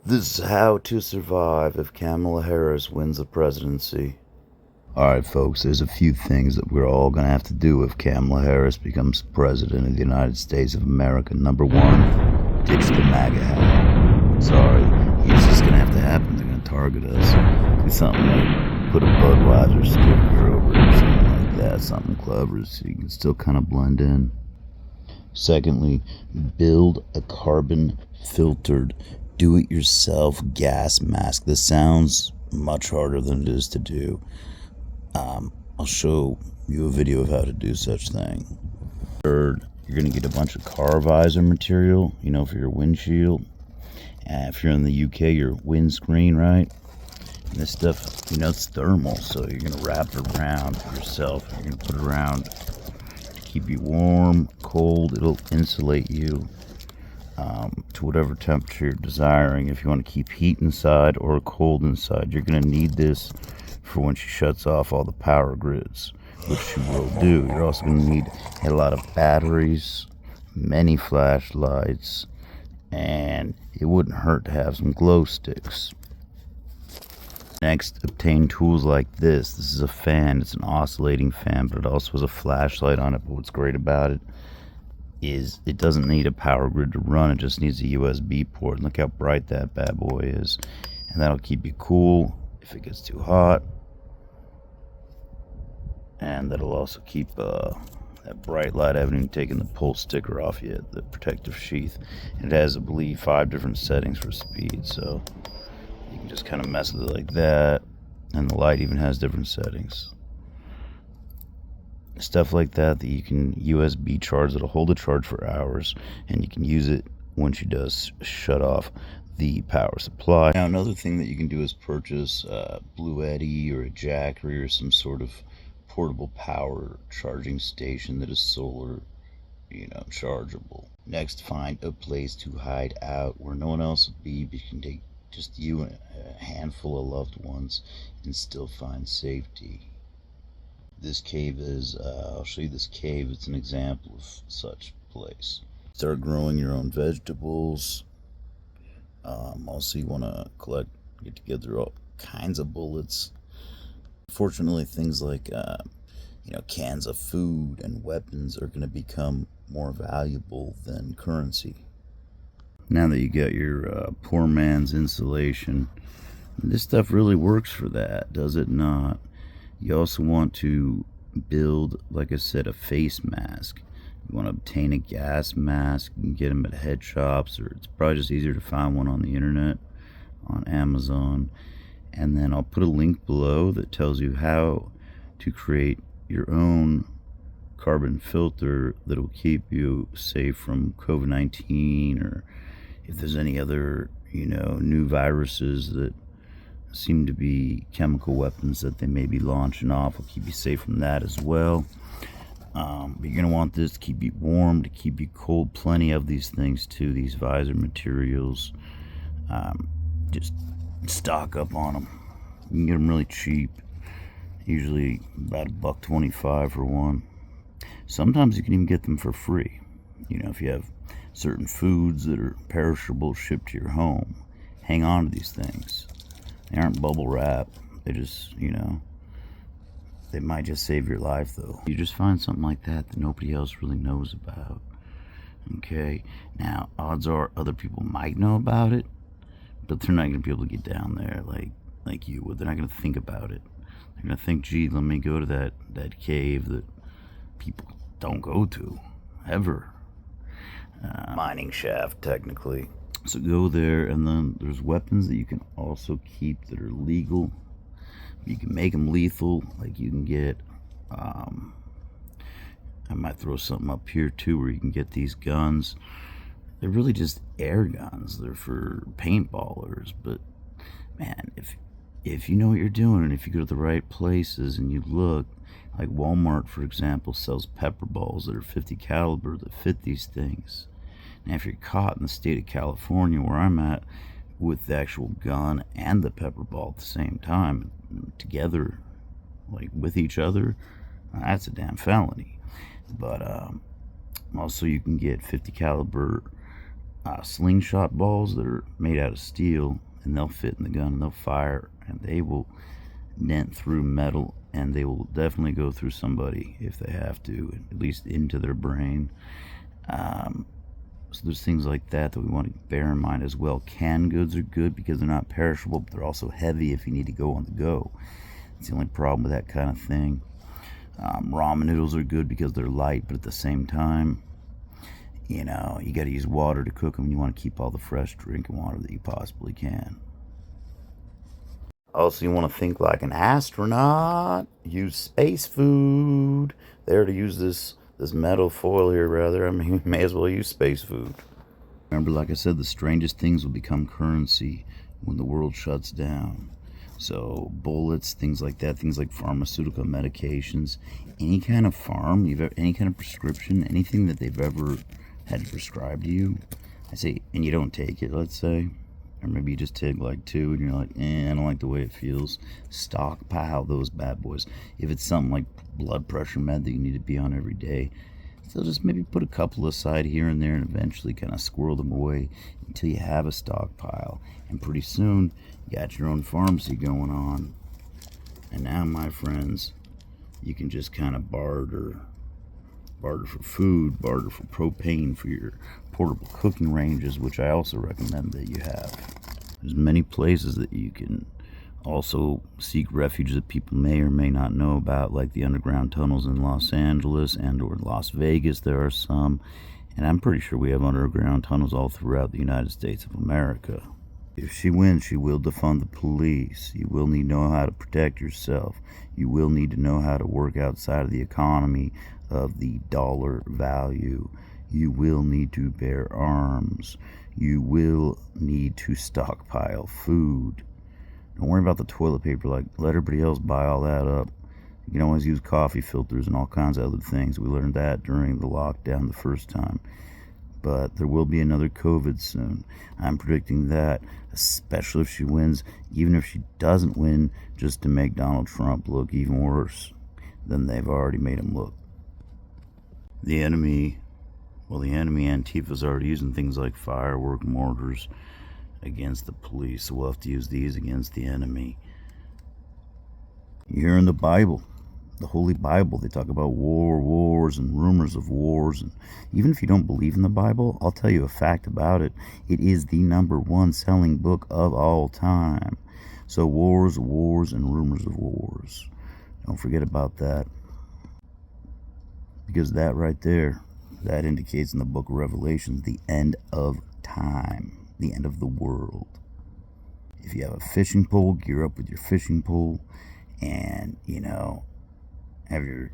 This is how to survive if Kamala Harris wins the presidency. Alright, folks, there's a few things that we're all going to have to do if Kamala Harris becomes president of the United States of America. Number one, ditch the MAGA hat. Sorry, it's just going to have to happen. They're going to target us. Do something like put a Budweiser sticker over it or something like that. Something clever so you can still kind of blend in. Secondly, build a carbon-filtered do-it-yourself gas mask. This sounds much harder than it is to do. I'll show you a video of how to do such thing. Third, you're going to get a bunch of car visor material, for your windshield. If you're in the UK, your windscreen, right? And this stuff, it's thermal, so you're going to wrap it around yourself. You're going to put it around to keep you warm, cold. It'll insulate you to whatever temperature you're desiring. If you want to keep heat inside or cold inside, you're going to need this for when she shuts off all the power grids, which she will do. You're also going to need a lot of batteries, many flashlights, and it wouldn't hurt to have some glow sticks. Next, obtain tools like this. This is a fan. It's an oscillating fan, but it also has a flashlight on it. But what's great about it is it doesn't need a power grid to run. It just needs a USB port. Look how bright that bad boy is. And that'll keep you cool if it gets too hot. And that'll also keep that bright light. I haven't even taken the pull sticker off yet, the protective sheath. And it has, I believe, 5 different settings for speed. So you can just kind of mess with it like that. And the light even has different settings. Stuff like that you can USB charge. That'll hold a charge for hours, and you can use it when she does shut off the power supply. Now, another thing that you can do is purchase a Blue Eddy or a Jackery or some sort of portable power charging station that is solar, chargeable. Next, find a place to hide out where no one else will be, but you can take just you and a handful of loved ones and still find safety. This cave is, I'll show you this cave. It's an example of such place. Start growing your own vegetables. Also, you want to get together all kinds of bullets. Fortunately, things like, cans of food and weapons are going to become more valuable than currency. Now that you got your poor man's insulation, this stuff really works for that, does it not? You also want to build, like I said, a face mask. You want to obtain a gas mask. You can get them at head shops, or it's probably just easier to find one on the internet, on Amazon. And then I'll put a link below that tells you how to create your own carbon filter that will keep you safe from COVID-19, or if there's any other, new viruses that seem to be chemical weapons that they may be launching off. Will keep you safe from that as well. But you're going to want this to keep you warm, to keep you cold. Plenty of these things too, these visor materials. Just stock up on them. You can get them really cheap, usually about $1.25 for one. Sometimes you can even get them for free, if you have certain foods that are perishable shipped to your home. Hang on to these things. They aren't bubble wrap. They just, they might just save your life, though. You just find something like that nobody else really knows about. Okay? Now, odds are other people might know about it, but they're not going to be able to get down there like you would. They're not going to think about it. They're going to think, gee, let me go to that cave that people don't go to, ever. Mining shaft, technically. So go there, and then there's weapons that you can also keep that are legal. You can make them lethal, like you can get, I might throw something up here too where you can get these guns. They're really just air guns. They're for paintballers, but man, if you know what you're doing, and if you go to the right places and you look, like Walmart, for example, sells pepper balls that are 50 caliber that fit these things. Now, if you're caught in the state of California, where I'm at, with the actual gun and the pepper ball at the same time, together, like with each other, that's a damn felony. But also, you can get 50 caliber slingshot balls that are made out of steel, and they'll fit in the gun and they'll fire, and they will dent through metal, and they will definitely go through somebody if they have to, at least into their brain. So there's things like that we want to bear in mind as well. Canned goods are good because they're not perishable, but they're also heavy if you need to go on the go. It's the only problem with that kind of thing. Ramen noodles are good because they're light, but at the same time, you know, you got to use water to cook them. You want to keep all the fresh drinking water that you possibly can. Also, you want to think like an astronaut. Use space food. There to use this metal foil here, rather. I mean, you may as well use space food. Remember, like I said, the strangest things will become currency when the world shuts down. So bullets, things like that, things like pharmaceutical medications, any kind of any kind of prescription, anything that they've ever had to prescribe to you, I say, and you don't take it, let's say, or maybe you just take like 2 and you're like, I don't like the way it feels, stockpile those bad boys. If it's something like blood pressure med that you need to be on every day, so just maybe put a couple aside here and there and eventually kind of squirrel them away until you have a stockpile. And pretty soon, you got your own pharmacy going on. And now, my friends, you can just kind of barter for food, barter for propane for your portable cooking ranges, which I also recommend that you have. There's many places that you can also seek refuge that people may or may not know about, like the underground tunnels in Los Angeles and or Las Vegas. There are some, and I'm pretty sure we have underground tunnels all throughout the United States of America. If she wins, she will defund the police. You will need to know how to protect yourself. You will need to know how to work outside of the economy of the dollar value. You will need to bear arms. You will need to stockpile food. Don't worry about the toilet paper. Like, let everybody else buy all that up. You can always use coffee filters and all kinds of other things. We learned that during the lockdown the first time. But there will be another COVID soon. I'm predicting that, especially if she wins, even if she doesn't win, just to make Donald Trump look even worse than they've already made him look. The enemy Antifa's already using things like firework mortars against the police, so we'll have to use these against the enemy. You hear in the Bible, the Holy Bible, they talk about wars, and rumors of wars. And even if you don't believe in the Bible, I'll tell you a fact about it. It is the #1 selling book of all time. So wars, and rumors of wars. Don't forget about that. Because that right there, that indicates in the book of Revelations the end of time. The end of the world. If you have a fishing pole, gear up with your fishing pole, and have your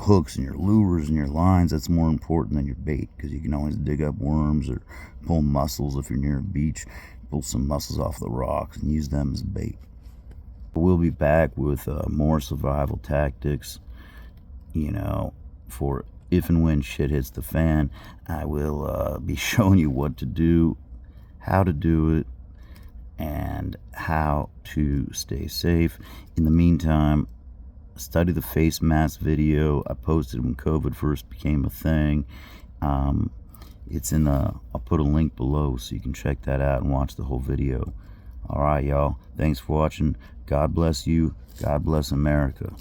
hooks and your lures and your lines. That's more important than your bait, because you can always dig up worms or pull mussels if you're near a beach. Pull some mussels off the rocks and use them as bait. We'll be back with more survival tactics, for if and when shit hits the fan. I will be showing you what to do, how to do it, and how to stay safe. In the meantime, study the face mask video I posted when COVID first became a thing. It's in I'll put a link below so you can check that out and watch the whole video. All right, y'all. Thanks for watching. God bless you. God bless America.